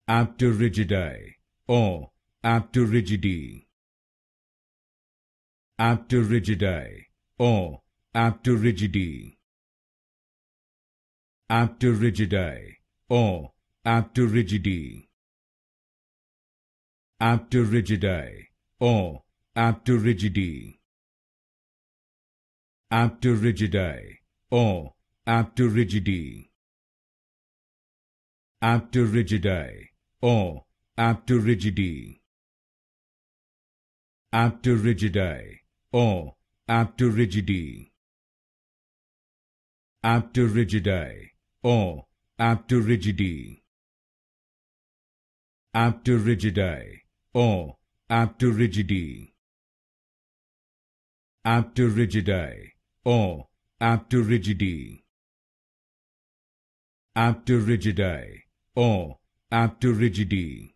Apterygidae or Apterygidae. Apterygidae or Apterygidae. Apterygidae or Apterygidae. Apterygidae or Apterygidae. Apterygidae or Apterygidae. Apterygidae or Apterygidae. Apterygidae or Apterygidae. Apterygidae or Apterygidae. Apterygidae or Apterygidae. Apterygidae or Apterygidae. Apterygidae or Apterygidae.